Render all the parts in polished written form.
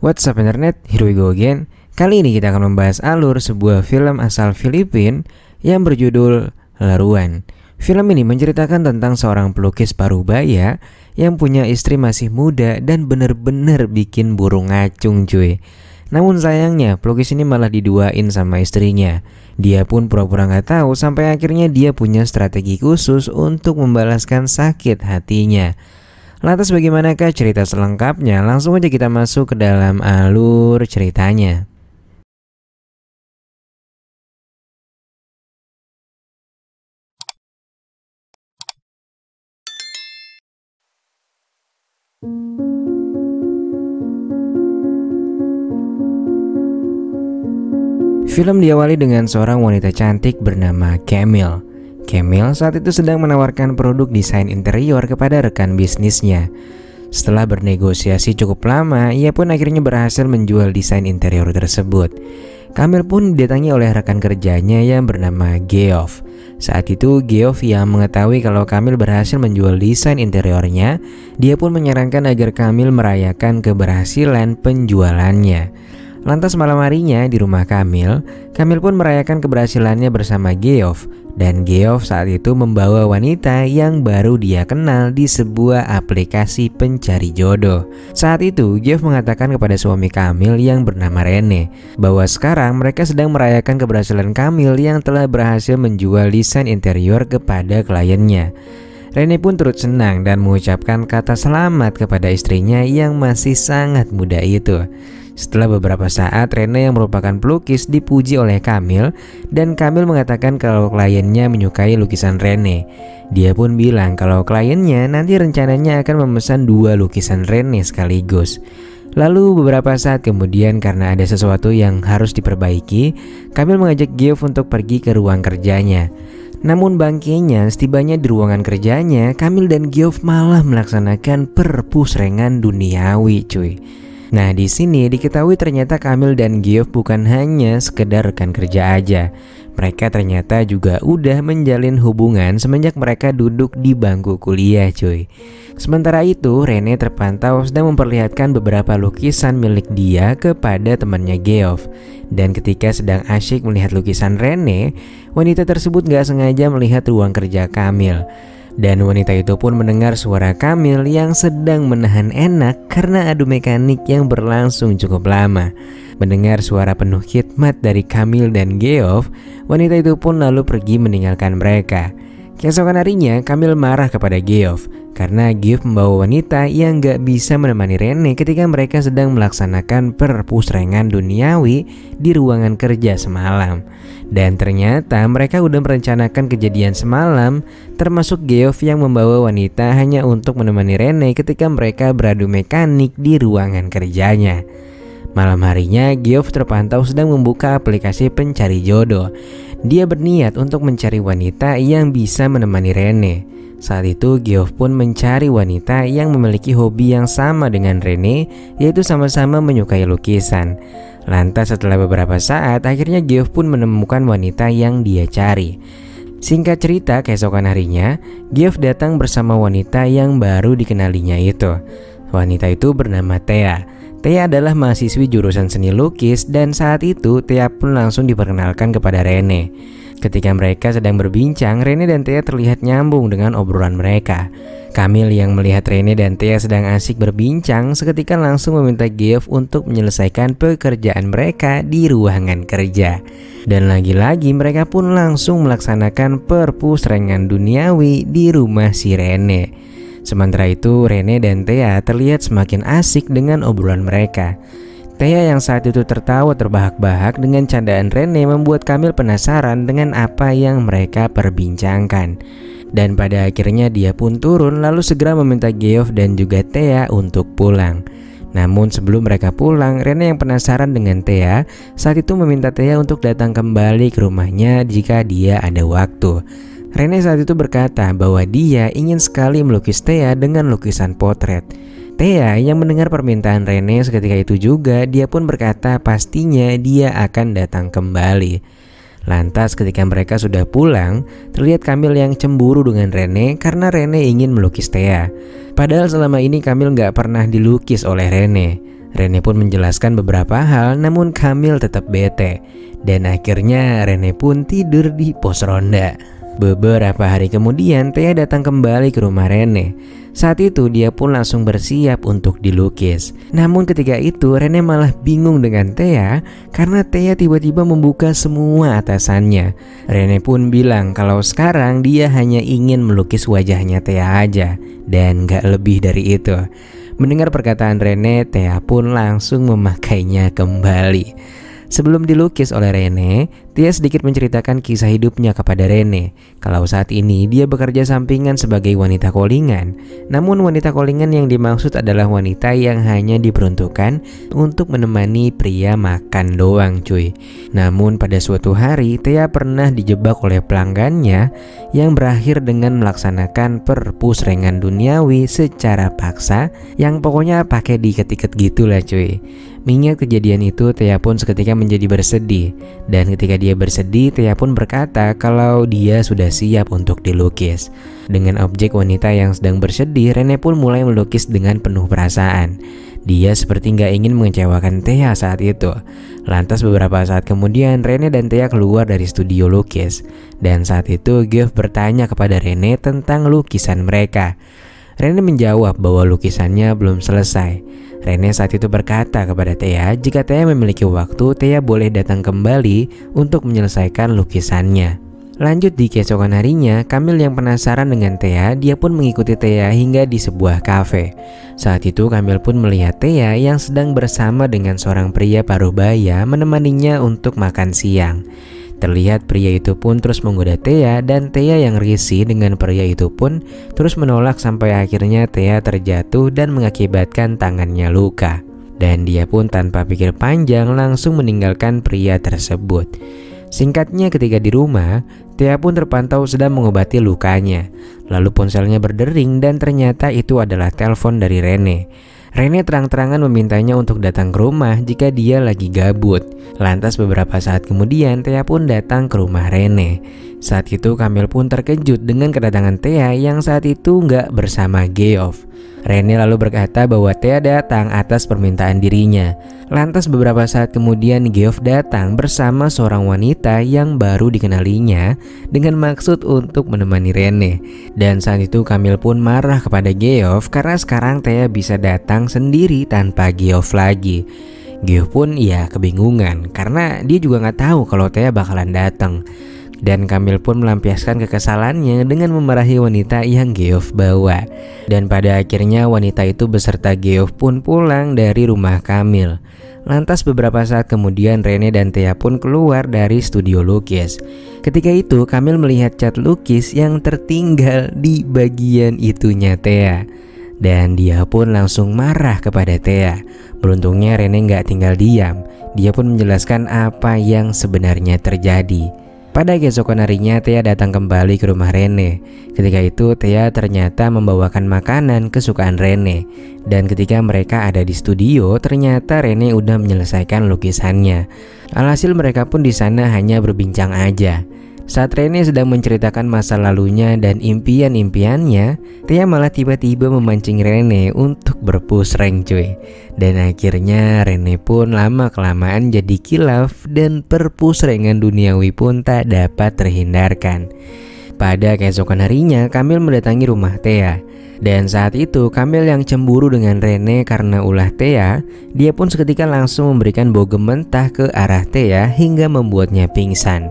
What's up internet, here we go again. Kali ini kita akan membahas alur sebuah film asal Filipina yang berjudul Laruan. Film ini menceritakan tentang seorang pelukis parubaya yang punya istri masih muda dan bener-bener bikin burung ngacung cuy. Namun sayangnya pelukis ini malah diduain sama istrinya. Dia pun pura-pura gak tahu sampai akhirnya dia punya strategi khusus untuk membalaskan sakit hatinya. Lantas bagaimanakah cerita selengkapnya? Langsung aja kita masuk ke dalam alur ceritanya. Film diawali dengan seorang wanita cantik bernama Camille. Camille saat itu sedang menawarkan produk desain interior kepada rekan bisnisnya. Setelah bernegosiasi cukup lama, ia pun akhirnya berhasil menjual desain interior tersebut. Camille pun didatangi oleh rekan kerjanya yang bernama Geoff. Saat itu Geoff yang mengetahui kalau Camille berhasil menjual desain interiornya, dia pun menyarankan agar Camille merayakan keberhasilan penjualannya. Lantas malam harinya di rumah Camille pun merayakan keberhasilannya bersama Geoff. Dan Geoff saat itu membawa wanita yang baru dia kenal di sebuah aplikasi pencari jodoh. Saat itu Geoff mengatakan kepada suami Camille yang bernama Rene bahwa sekarang mereka sedang merayakan keberhasilan Camille yang telah berhasil menjual desain interior kepada kliennya. Rene pun turut senang dan mengucapkan kata selamat kepada istrinya yang masih sangat muda itu. Setelah beberapa saat, Rene yang merupakan pelukis dipuji oleh Camille dan Camille mengatakan kalau kliennya menyukai lukisan Rene. Dia pun bilang kalau kliennya nanti rencananya akan memesan 2 lukisan Rene sekaligus. Lalu beberapa saat kemudian karena ada sesuatu yang harus diperbaiki, Camille mengajak Geoff untuk pergi ke ruang kerjanya. Namun bangkainya setibanya di ruangan kerjanya, Camille dan Geoff malah melaksanakan perpusrengan duniawi cuy. Nah di sini diketahui ternyata Camille dan Geoff bukan hanya sekedar rekan kerja aja. Mereka ternyata juga udah menjalin hubungan semenjak mereka duduk di bangku kuliah cuy. Sementara itu Rene terpantau sedang memperlihatkan beberapa lukisan milik dia kepada temannya Geoff. Dan ketika sedang asyik melihat lukisan Rene, wanita tersebut gak sengaja melihat ruang kerja Camille. Dan wanita itu pun mendengar suara Camille yang sedang menahan enak karena adu mekanik yang berlangsung cukup lama. Mendengar suara penuh khidmat dari Camille dan Geoff, wanita itu pun lalu pergi meninggalkan mereka. Keesokan harinya Camille marah kepada Geoff karena Geoff membawa wanita yang gak bisa menemani Rene ketika mereka sedang melaksanakan perpusrengan duniawi di ruangan kerja semalam. Dan ternyata mereka udah merencanakan kejadian semalam, termasuk Geoff yang membawa wanita hanya untuk menemani Rene ketika mereka beradu mekanik di ruangan kerjanya. Malam harinya Geoff terpantau sedang membuka aplikasi pencari jodoh. Dia berniat untuk mencari wanita yang bisa menemani Rene. Saat itu Geoff pun mencari wanita yang memiliki hobi yang sama dengan Rene, yaitu sama-sama menyukai lukisan. Lantas setelah beberapa saat akhirnya Geoff pun menemukan wanita yang dia cari. Singkat cerita keesokan harinya Geoff datang bersama wanita yang baru dikenalinya itu. Wanita itu bernama Thea. Thea adalah mahasiswi jurusan seni lukis dan saat itu Thea pun langsung diperkenalkan kepada Rene. Ketika mereka sedang berbincang, Rene dan Thea terlihat nyambung dengan obrolan mereka. Camille yang melihat Rene dan Thea sedang asik berbincang seketika langsung meminta Geoff untuk menyelesaikan pekerjaan mereka di ruangan kerja. Dan lagi-lagi mereka pun langsung melaksanakan perpusrengan duniawi di rumah si Rene. Sementara itu Rene dan Thea terlihat semakin asik dengan obrolan mereka. Thea yang saat itu tertawa terbahak-bahak dengan candaan Rene membuat Camille penasaran dengan apa yang mereka perbincangkan. Dan pada akhirnya dia pun turun lalu segera meminta Geoff dan juga Thea untuk pulang. Namun sebelum mereka pulang, Rene yang penasaran dengan Thea saat itu meminta Thea untuk datang kembali ke rumahnya jika dia ada waktu. Rene saat itu berkata bahwa dia ingin sekali melukis Thea dengan lukisan potret. Thea yang mendengar permintaan Rene seketika itu juga, dia pun berkata pastinya dia akan datang kembali. Lantas ketika mereka sudah pulang, terlihat Camille yang cemburu dengan Rene karena Rene ingin melukis Thea. Padahal selama ini Camille gak pernah dilukis oleh Rene. Rene pun menjelaskan beberapa hal, namun Kamil tetap bete. Dan akhirnya Rene pun tidur di pos ronda. Beberapa hari kemudian Thea datang kembali ke rumah Rene. Saat itu dia pun langsung bersiap untuk dilukis. Namun ketika itu Rene malah bingung dengan Thea karena Thea tiba-tiba membuka semua atasannya. Rene pun bilang kalau sekarang dia hanya ingin melukis wajahnya Thea aja dan gak lebih dari itu. Mendengar perkataan Rene, Thea pun langsung memakainya kembali. Sebelum dilukis oleh Rene, Thea sedikit menceritakan kisah hidupnya kepada Rene. Kalau saat ini dia bekerja sampingan sebagai wanita callingan. Namun wanita callingan yang dimaksud adalah wanita yang hanya diperuntukkan untuk menemani pria makan doang cuy. Namun pada suatu hari Thea pernah dijebak oleh pelanggannya yang berakhir dengan melaksanakan perpusrengan duniawi secara paksa, yang pokoknya pakai diikat-ikat gitulah cuy. Mengingat kejadian itu, Thea pun seketika menjadi bersedih. Dan ketika dia bersedih, Thea pun berkata kalau dia sudah siap untuk dilukis. Dengan objek wanita yang sedang bersedih, Rene pun mulai melukis dengan penuh perasaan. Dia seperti nggak ingin mengecewakan Thea saat itu. Lantas beberapa saat kemudian, Rene dan Thea keluar dari studio lukis. Dan saat itu, Geoff bertanya kepada Rene tentang lukisan mereka. Rene menjawab bahwa lukisannya belum selesai. Rene saat itu berkata kepada Thea jika Thea memiliki waktu, Thea boleh datang kembali untuk menyelesaikan lukisannya. Lanjut di keesokan harinya, Kamil yang penasaran dengan Thea, dia pun mengikuti Thea hingga di sebuah kafe. Saat itu Kamil pun melihat Thea yang sedang bersama dengan seorang pria paruh baya menemaninya untuk makan siang. Terlihat pria itu pun terus menggoda Thea dan Thea yang risih dengan pria itu pun terus menolak sampai akhirnya Thea terjatuh dan mengakibatkan tangannya luka. Dan dia pun tanpa pikir panjang langsung meninggalkan pria tersebut. Singkatnya ketika di rumah, Thea pun terpantau sedang mengobati lukanya. Lalu ponselnya berdering dan ternyata itu adalah telepon dari Rene. Rene terang-terangan memintanya untuk datang ke rumah jika dia lagi gabut. Lantas beberapa saat kemudian Thea pun datang ke rumah Rene. Saat itu Kamil pun terkejut dengan kedatangan Thea yang saat itu nggak bersama Geoff. Rene lalu berkata bahwa Thea datang atas permintaan dirinya. Lantas beberapa saat kemudian Geoff datang bersama seorang wanita yang baru dikenalinya dengan maksud untuk menemani Rene. Dan saat itu Kamil pun marah kepada Geoff karena sekarang Thea bisa datang sendiri tanpa Geoff lagi. Geoff pun ya kebingungan karena dia juga nggak tahu kalau Thea bakalan datang. Dan Kamil pun melampiaskan kekesalannya dengan memarahi wanita yang Geoff bawa. Dan pada akhirnya wanita itu beserta Geoff pun pulang dari rumah Kamil. Lantas beberapa saat kemudian Rene dan Thea pun keluar dari studio lukis. Ketika itu Kamil melihat cat lukis yang tertinggal di bagian itunya Thea. Dan dia pun langsung marah kepada Thea. Beruntungnya Rene nggak tinggal diam. Dia pun menjelaskan apa yang sebenarnya terjadi. Pada keesokan harinya Thea datang kembali ke rumah Rene. Ketika itu Thea ternyata membawakan makanan kesukaan Rene. Dan ketika mereka ada di studio, ternyata Rene udah menyelesaikan lukisannya. Alhasil mereka pun di sana hanya berbincang aja. Saat Rene sedang menceritakan masa lalunya dan impian-impiannya, Thea malah tiba-tiba memancing Rene untuk berpush rank cuy. Dan akhirnya Rene pun lama-kelamaan jadi kilaf dan perpusrengan duniawi pun tak dapat terhindarkan. Pada keesokan harinya Kamil mendatangi rumah Thea. Dan saat itu Kamil yang cemburu dengan Rene karena ulah Thea, dia pun seketika langsung memberikan bogem mentah ke arah Thea hingga membuatnya pingsan.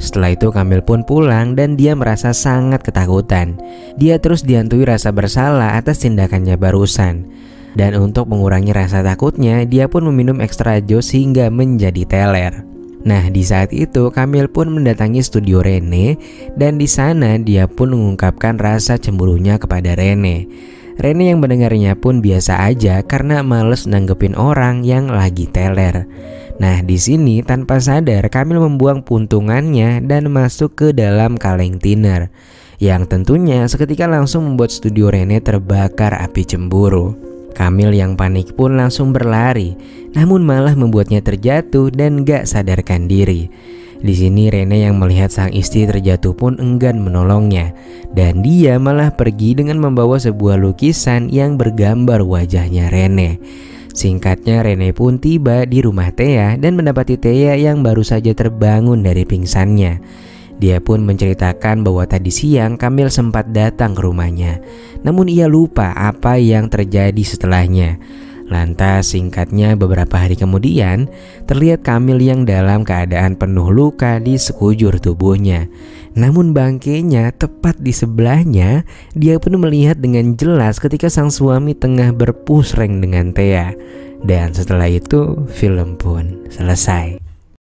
Setelah itu Kamil pun pulang dan dia merasa sangat ketakutan. Dia terus dihantui rasa bersalah atas tindakannya barusan. Dan untuk mengurangi rasa takutnya, dia pun meminum ekstra jos hingga menjadi teler. Nah, di saat itu Kamil pun mendatangi studio Rene dan di sana dia pun mengungkapkan rasa cemburunya kepada Rene. Rene yang mendengarnya pun biasa aja karena males nanggepin orang yang lagi teler. Nah, di sini tanpa sadar Kamil membuang puntungannya dan masuk ke dalam kaleng thinner, yang tentunya seketika langsung membuat studio Rene terbakar api cemburu. Kamil yang panik pun langsung berlari, namun malah membuatnya terjatuh dan gak sadarkan diri. Di sini Rene yang melihat sang istri terjatuh pun enggan menolongnya, dan dia malah pergi dengan membawa sebuah lukisan yang bergambar wajahnya Rene. Singkatnya, Rene pun tiba di rumah Thea dan mendapati Thea yang baru saja terbangun dari pingsannya. Dia pun menceritakan bahwa tadi siang Kamil sempat datang ke rumahnya, namun ia lupa apa yang terjadi setelahnya. Lantas singkatnya, beberapa hari kemudian terlihat Kamil yang dalam keadaan penuh luka di sekujur tubuhnya. Namun bangkainya tepat di sebelahnya, dia pun melihat dengan jelas ketika sang suami tengah berpusreng dengan Thea. Dan setelah itu film pun selesai.